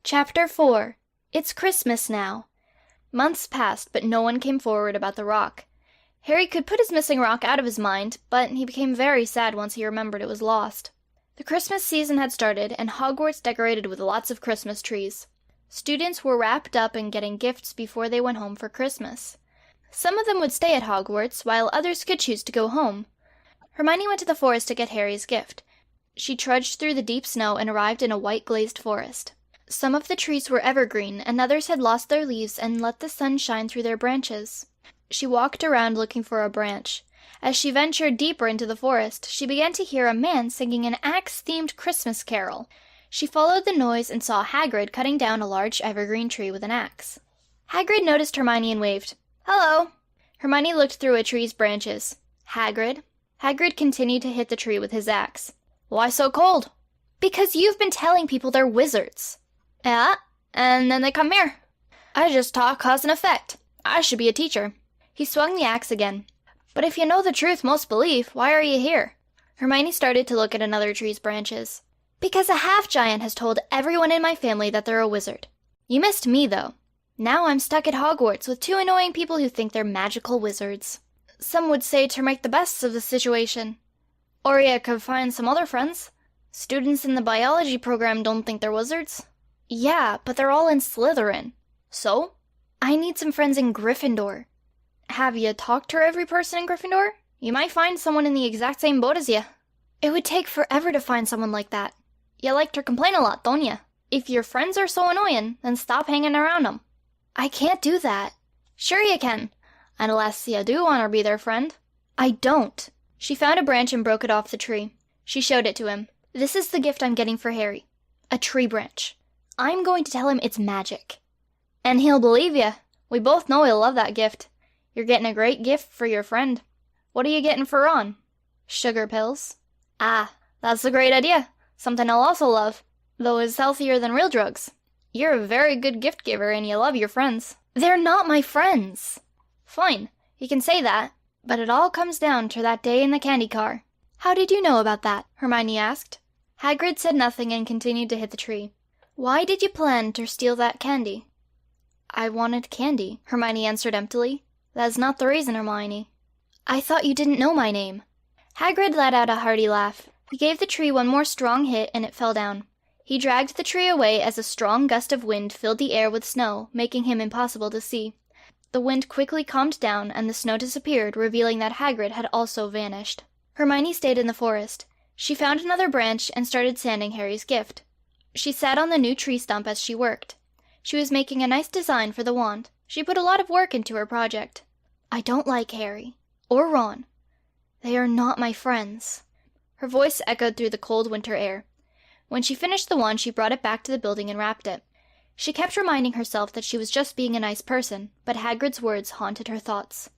Chapter 4. It's Christmas now. Months passed, but no one came forward about the rock. Harry could put his missing rock out of his mind, but he became very sad once he remembered it was lost. The Christmas season had started, and Hogwarts decorated with lots of Christmas trees. Students were wrapped up and getting gifts before they went home for Christmas. Some of them would stay at Hogwarts, while others could choose to go home. Hermione went to the forest to get Harry's gift. She trudged through the deep snow and arrived in a white-glazed forest. Some of the trees were evergreen, and others had lost their leaves and let the sun shine through their branches. She walked around looking for a branch. As she ventured deeper into the forest, she began to hear a man singing an axe-themed Christmas carol. She followed the noise and saw Hagrid cutting down a large evergreen tree with an axe. Hagrid noticed Hermione and waved. "Hello." Hermione looked through a tree's branches. "Hagrid?" Hagrid continued to hit the tree with his axe. "Why so cold?" "Because you've been telling people they're wizards." "Yeah? And then they come here. I just talk cause and effect. I should be a teacher." He swung the axe again. "But if you know the truth most believe, why are you here?" Hermione started to look at another tree's branches. "Because a half-giant has told everyone in my family that they're a wizard. You missed me, though. Now I'm stuck at Hogwarts with two annoying people who think they're magical wizards. Some would say to make the best of the situation. Or you could find some other friends. Students in the biology program don't think they're wizards." "Yeah, but they're all in Slytherin." "So?" "I need some friends in Gryffindor." "Have you talked to every person in Gryffindor? You might find someone in the exact same boat as you." "It would take forever to find someone like that." "You like to complain a lot, don't you? If your friends are so annoying, then stop hanging around them." "I can't do that." "Sure you can. Unless you do want to be their friend." "I don't." She found a branch and broke it off the tree. She showed it to him. "This is the gift I'm getting for Harry. A tree branch. I'm going to tell him it's magic." "And he'll believe you. We both know he'll love that gift. You're getting a great gift for your friend. What are you getting for Ron?" "Sugar pills." "Ah, that's a great idea. Something he'll also love, though it's healthier than real drugs. You're a very good gift giver and you love your friends." "They're not my friends." "Fine, you can say that, but it all comes down to that day in the candy car." "How did you know about that?" Hermione asked. Hagrid said nothing and continued to hit the tree. "Why did you plan to steal that candy?" "I wanted candy," Hermione answered emptily. "That's not the reason, Hermione." "I thought you didn't know my name." Hagrid let out a hearty laugh. He gave the tree one more strong hit and it fell down. He dragged the tree away as a strong gust of wind filled the air with snow, making him impossible to see. The wind quickly calmed down and the snow disappeared, revealing that Hagrid had also vanished. Hermione stayed in the forest. She found another branch and started sanding Harry's gift. She sat on the new tree stump as she worked. She was making a nice design for the wand. She put a lot of work into her project. "I don't like Harry. Or Ron. They are not my friends." Her voice echoed through the cold winter air. When she finished the wand, she brought it back to the building and wrapped it. She kept reminding herself that she was just being a nice person, but Hagrid's words haunted her thoughts.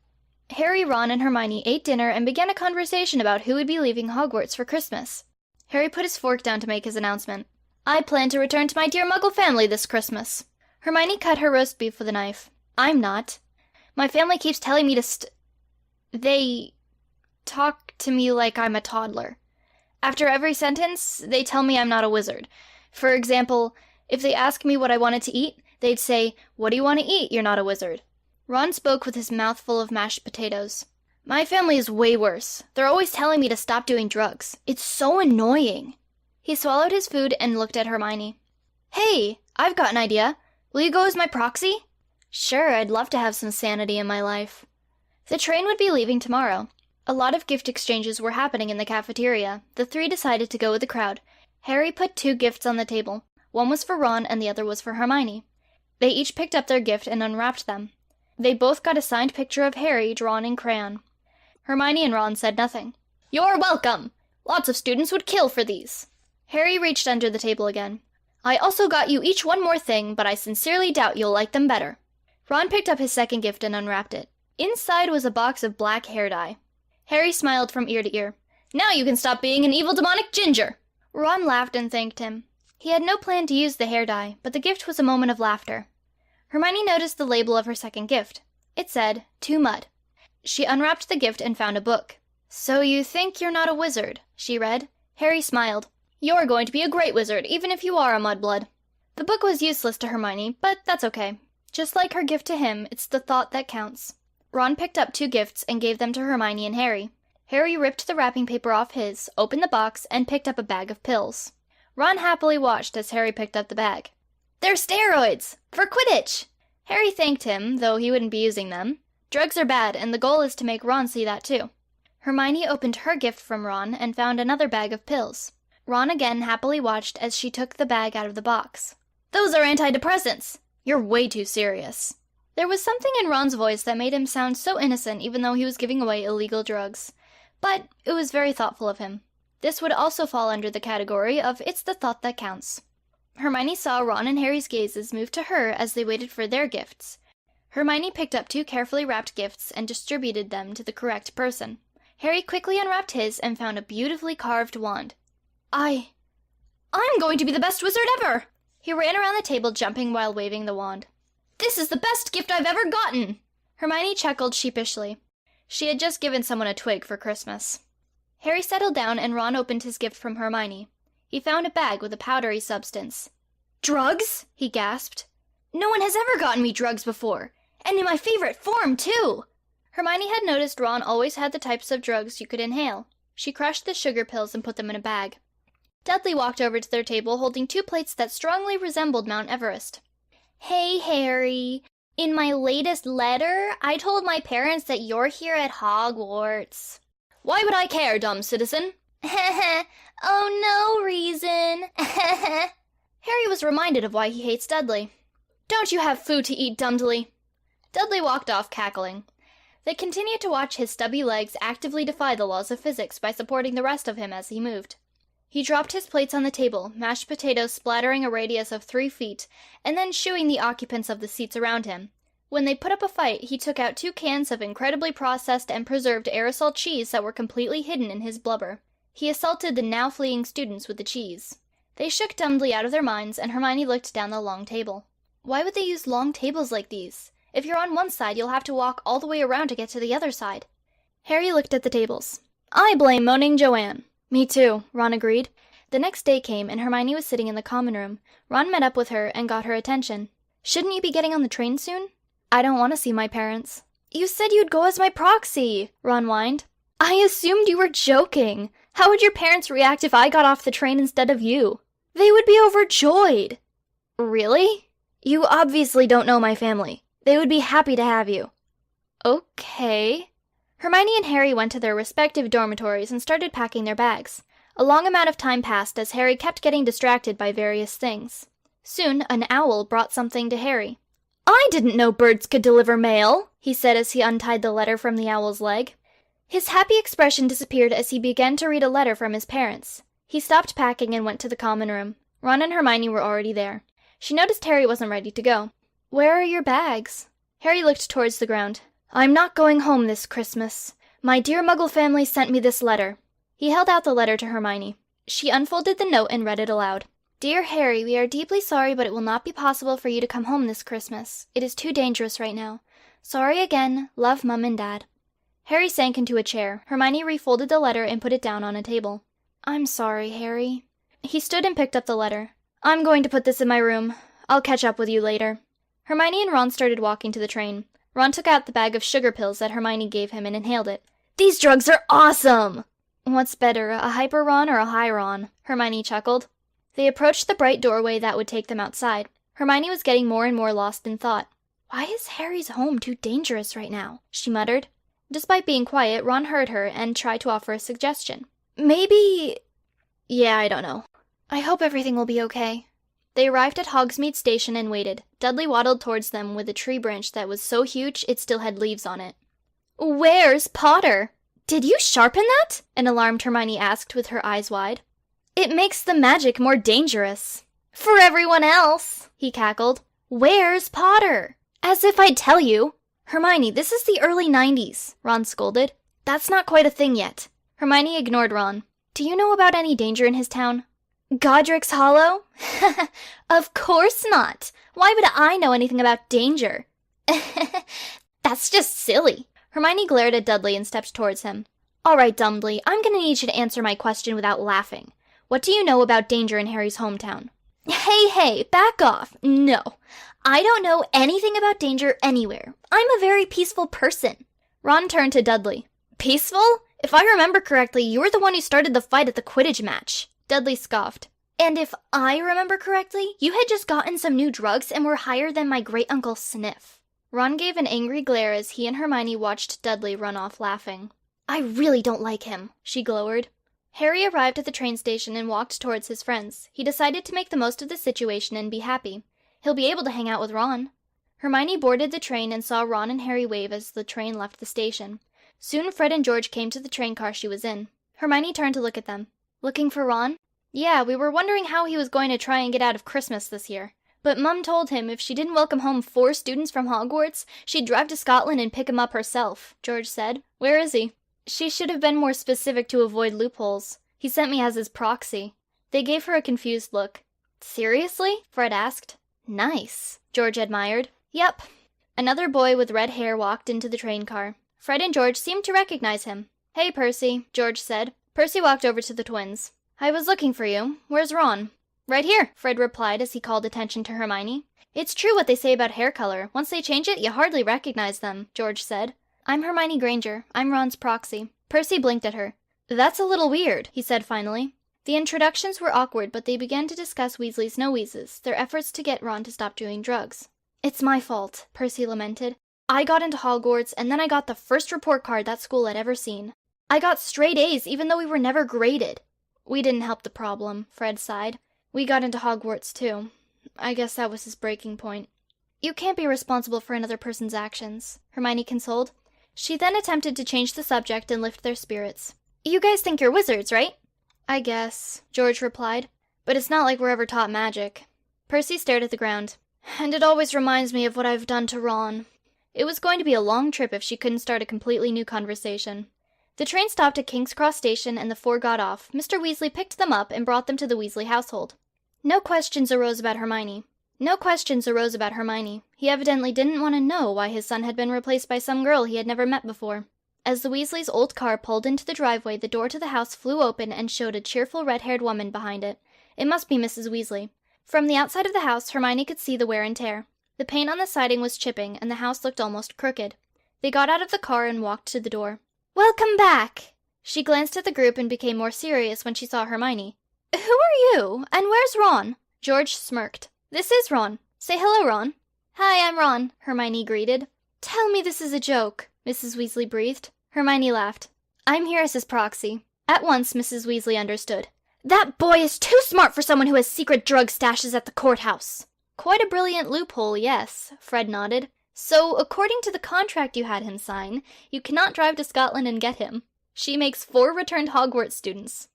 Harry, Ron, and Hermione ate dinner and began a conversation about who would be leaving Hogwarts for Christmas. Harry put his fork down to make his announcement. "I plan to return to my dear Muggle family this Christmas." Hermione cut her roast beef with a knife. "I'm not. My family keeps telling me to They talk to me like I'm a toddler. After every sentence, they tell me I'm not a wizard. For example, if they ask me what I wanted to eat, they'd say, 'What do you want to eat? You're not a wizard.'" Ron spoke with his mouth full of mashed potatoes. "My family is way worse. They're always telling me to stop doing drugs. It's so annoying." He swallowed his food and looked at Hermione. "Hey, I've got an idea. Will you go as my proxy?" "Sure, I'd love to have some sanity in my life." The train would be leaving tomorrow. A lot of gift exchanges were happening in the cafeteria. The three decided to go with the crowd. Harry put 2 gifts on the table. One was for Ron and the other was for Hermione. They each picked up their gift and unwrapped them. They both got a signed picture of Harry drawn in crayon. Hermione and Ron said nothing. "You're welcome! Lots of students would kill for these." Harry reached under the table again. "I also got you each one more thing, but I sincerely doubt you'll like them better." Ron picked up his second gift and unwrapped it. Inside was a box of black hair dye. Harry smiled from ear to ear. "Now you can stop being an evil demonic ginger." Ron laughed and thanked him. He had no plan to use the hair dye, but the gift was a moment of laughter. Hermione noticed the label of her second gift. It said, "To Mud." She unwrapped the gift and found a book. "So you think you're not a wizard," she read. Harry smiled. "You're going to be a great wizard, even if you are a mudblood." The book was useless to Hermione, but that's okay. Just like her gift to him, it's the thought that counts. Ron picked up 2 gifts and gave them to Hermione and Harry. Harry ripped the wrapping paper off his, opened the box, and picked up a bag of pills. Ron happily watched as Harry picked up the bag. "They're steroids! For Quidditch!" Harry thanked him, though he wouldn't be using them. Drugs are bad, and the goal is to make Ron see that too. Hermione opened her gift from Ron and found another bag of pills. Ron again happily watched as she took the bag out of the box. "Those are antidepressants! You're way too serious." There was something in Ron's voice that made him sound so innocent even though he was giving away illegal drugs. But it was very thoughtful of him. This would also fall under the category of it's the thought that counts. Hermione saw Ron and Harry's gazes move to her as they waited for their gifts. Hermione picked up 2 carefully wrapped gifts and distributed them to the correct person. Harry quickly unwrapped his and found a beautifully carved wand. I'm going to be the best wizard ever!" He ran around the table jumping while waving the wand. "This is the best gift I've ever gotten!" Hermione chuckled sheepishly. She had just given someone a twig for Christmas. Harry settled down and Ron opened his gift from Hermione. He found a bag with a powdery substance. "Drugs?" he gasped. "No one has ever gotten me drugs before, and in my favorite form, too!" Hermione had noticed Ron always had the types of drugs you could inhale. She crushed the sugar pills and put them in a bag. Dudley walked over to their table holding 2 plates that strongly resembled Mount Everest. "Hey, Harry. In my latest letter, I told my parents that you're here at Hogwarts." "Why would I care, dumb citizen?" "Oh, no reason." Harry was reminded of why he hates Dudley. "Don't you have food to eat, Dudley?" Dudley walked off, cackling. They continued to watch his stubby legs actively defy the laws of physics by supporting the rest of him as he moved. He dropped his plates on the table, mashed potatoes splattering a radius of 3 feet, and then shooing the occupants of the seats around him. When they put up a fight, he took out 2 cans of incredibly processed and preserved aerosol cheese that were completely hidden in his blubber. He assaulted the now fleeing students with the cheese. They shook dumbly out of their minds, and Hermione looked down the long table. Why would they use long tables like these? If you're on one side, you'll have to walk all the way around to get to the other side. Harry looked at the tables. "I blame Moaning Joanne." "Me too," Ron agreed. The next day came, and Hermione was sitting in the common room. Ron met up with her and got her attention. "Shouldn't you be getting on the train soon?" "I don't want to see my parents." "You said you'd go as my proxy," Ron whined. "I assumed you were joking. How would your parents react if I got off the train instead of you?" "They would be overjoyed." "Really?" "You obviously don't know my family. They would be happy to have you." "Okay." Hermione and Harry went to their respective dormitories and started packing their bags. A long amount of time passed as Harry kept getting distracted by various things. Soon, an owl brought something to Harry. "I didn't know birds could deliver mail," he said as he untied the letter from the owl's leg. His happy expression disappeared as he began to read a letter from his parents. He stopped packing and went to the common room. Ron and Hermione were already there. She noticed Harry wasn't ready to go. "Where are your bags?" Harry looked towards the ground. "I'm not going home this Christmas. My dear Muggle family sent me this letter." He held out the letter to Hermione. She unfolded the note and read it aloud. "Dear Harry, we are deeply sorry, but it will not be possible for you to come home this Christmas. It is too dangerous right now. Sorry again. Love, Mum and Dad." Harry sank into a chair. Hermione refolded the letter and put it down on a table. "I'm sorry, Harry." He stood and picked up the letter. "I'm going to put this in my room. I'll catch up with you later." Hermione and Ron started walking to the train. Ron took out the bag of sugar pills that Hermione gave him and inhaled it. "These drugs are awesome!" "What's better, a hyper Ron or a high Ron?" Hermione chuckled. They approached the bright doorway that would take them outside. Hermione was getting more and more lost in thought. "Why is Harry's home too dangerous right now?" she muttered. Despite being quiet, Ron heard her and tried to offer a suggestion. "Maybe—" "Yeah, I don't know. I hope everything will be okay." They arrived at Hogsmeade Station and waited. Dudley waddled towards them with a tree branch that was so huge it still had leaves on it. "Where's Potter?" "Did you sharpen that?" an alarmed Hermione asked with her eyes wide. "It makes the magic more dangerous." "For everyone else," he cackled. "Where's Potter?" "As if I'd tell you." "Hermione, this is the early 90s, Ron scolded. "That's not quite a thing yet." Hermione ignored Ron. "Do you know about any danger in his town?" "Godric's Hollow?" "Of course not. Why would I know anything about danger?" "That's just silly." Hermione glared at Dudley and stepped towards him. "All right, Dumbly, I'm going to need you to answer my question without laughing. What do you know about danger in Harry's hometown?" Hey, back off. No. I don't know anything about danger anywhere. I'm a very peaceful person. Ron turned to Dudley. Peaceful? If I remember correctly, you were the one who started the fight at the Quidditch match. Dudley scoffed. And if I remember correctly, you had just gotten some new drugs and were higher than my great-uncle Sniff. Ron gave an angry glare as he and Hermione watched Dudley run off laughing. I really don't like him, she glowered. Harry arrived at the train station and walked towards his friends. He decided to make the most of the situation and be happy. He'll be able to hang out with Ron. Hermione boarded the train and saw Ron and Harry wave as the train left the station. Soon Fred and George came to the train car she was in. Hermione turned to look at them. Looking for Ron? Yeah, we were wondering how he was going to try and get out of Christmas this year. But Mum told him if she didn't welcome home 4 students from Hogwarts, she'd drive to Scotland and pick him up herself, George said. Where is he? She should have been more specific to avoid loopholes. He sent me as his proxy. They gave her a confused look. Seriously? Fred asked. Nice, George admired. Yep. Another boy with red hair walked into the train car. Fred and George seemed to recognize him. Hey, Percy, George said. Percy walked over to the twins. I was looking for you. Where's Ron? Right here, Fred replied as he called attention to Hermione. It's true what they say about hair color. Once they change it, you hardly recognize them, George said. I'm Hermione Granger. I'm Ron's proxy. Percy blinked at her. That's a little weird, he said finally. The introductions were awkward, but they began to discuss Weasley's no-weases, their efforts to get Ron to stop doing drugs. It's my fault, Percy lamented. I got into Hogwarts, and then I got the first report card that school had ever seen. I got straight A's, even though we were never graded. We didn't help the problem, Fred sighed. We got into Hogwarts, too. I guess that was his breaking point. You can't be responsible for another person's actions, Hermione consoled. She then attempted to change the subject and lift their spirits. You guys think you're wizards, right? I guess, George replied. But it's not like we're ever taught magic. Percy stared at the ground. And it always reminds me of what I've done to Ron. It was going to be a long trip if she couldn't start a completely new conversation. The train stopped at King's Cross Station and the 4 got off. Mr. Weasley picked them up and brought them to the Weasley household. No questions arose about Hermione. He evidently didn't want to know why his son had been replaced by some girl he had never met before. As the Weasleys' old car pulled into the driveway, the door to the house flew open and showed a cheerful red-haired woman behind it. It must be Mrs. Weasley. From the outside of the house, Hermione could see the wear and tear. The paint on the siding was chipping, and the house looked almost crooked. They got out of the car and walked to the door. Welcome back! She glanced at the group and became more serious when she saw Hermione. Who are you? And where's Ron? George smirked. This is Ron. Say hello, Ron. Hi, I'm Ron, Hermione greeted. Tell me this is a joke, Mrs. Weasley breathed. Hermione laughed. I'm here as his proxy. At once, Mrs. Weasley understood. That boy is too smart for someone who has secret drug stashes at the courthouse. Quite a brilliant loophole, yes, Fred nodded. So, according to the contract you had him sign, you cannot drive to Scotland and get him. She makes 4 returned Hogwarts students.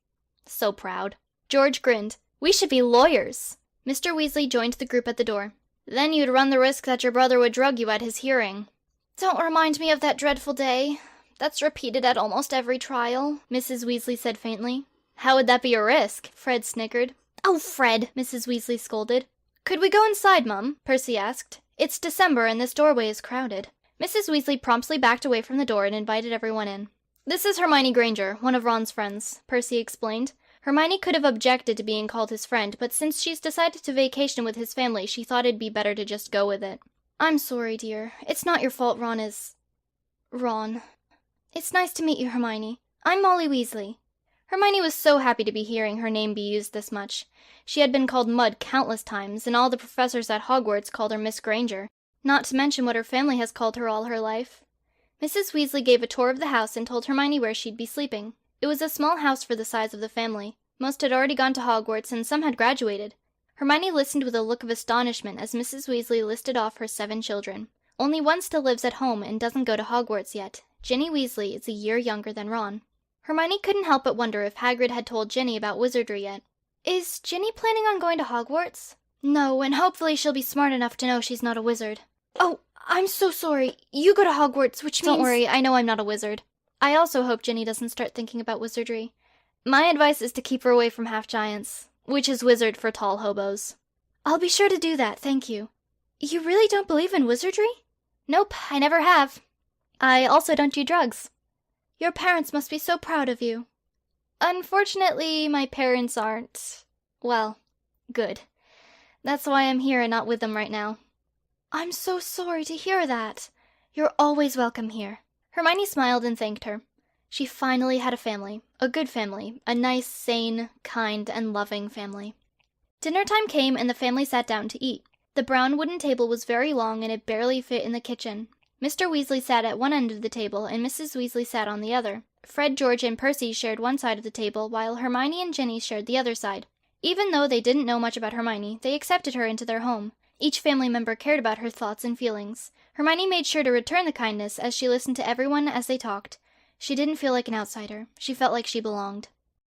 So proud. George grinned. We should be lawyers. Mr. Weasley joined the group at the door. Then you'd run the risk that your brother would drug you at his hearing. Don't remind me of that dreadful day. That's repeated at almost every trial, Mrs. Weasley said faintly. How would that be a risk? Fred snickered. Oh, Fred, Mrs. Weasley scolded. Could we go inside, Mum? Percy asked. It's December and this doorway is crowded. Mrs. Weasley promptly backed away from the door and invited everyone in. This is Hermione Granger, one of Ron's friends, Percy explained. Hermione could have objected to being called his friend, but since she's decided to vacation with his family, she thought it'd be better to just go with it. I'm sorry, dear. It's not your fault Ron is... Ron. It's nice to meet you, Hermione. I'm Molly Weasley. Hermione was so happy to be hearing her name be used this much. She had been called Mud countless times, and all the professors at Hogwarts called her Miss Granger, not to mention what her family has called her all her life. Mrs. Weasley gave a tour of the house and told Hermione where she'd be sleeping. It was a small house for the size of the family. Most had already gone to Hogwarts, and some had graduated. Hermione listened with a look of astonishment as Mrs. Weasley listed off her 7 children. Only one still lives at home and doesn't go to Hogwarts yet. Ginny Weasley is a year younger than Ron. Hermione couldn't help but wonder if Hagrid had told Ginny about wizardry yet. Is Ginny planning on going to Hogwarts? No, and hopefully she'll be smart enough to know she's not a wizard. Oh, I'm so sorry. You go to Hogwarts, which means... Don't worry, I know I'm not a wizard. I also hope Ginny doesn't start thinking about wizardry. My advice is to keep her away from half-giants, which is wizard for tall hobos. I'll be sure to do that, thank you. You really don't believe in wizardry? Nope, I never have. I also don't do drugs. Your parents must be so proud of you. Unfortunately, my parents aren't... well, good. That's why I'm here and not with them right now." "I'm so sorry to hear that. You're always welcome here." Hermione smiled and thanked her. She finally had a family, a good family, a nice, sane, kind, and loving family. Dinner time came and the family sat down to eat. The brown wooden table was very long and it barely fit in the kitchen. Mr. Weasley sat at one end of the table and Mrs. Weasley sat on the other. Fred, George, and Percy shared one side of the table, while Hermione and Ginny shared the other side. Even though they didn't know much about Hermione, they accepted her into their home. Each family member cared about her thoughts and feelings. Hermione made sure to return the kindness as she listened to everyone as they talked. She didn't feel like an outsider. She felt like she belonged.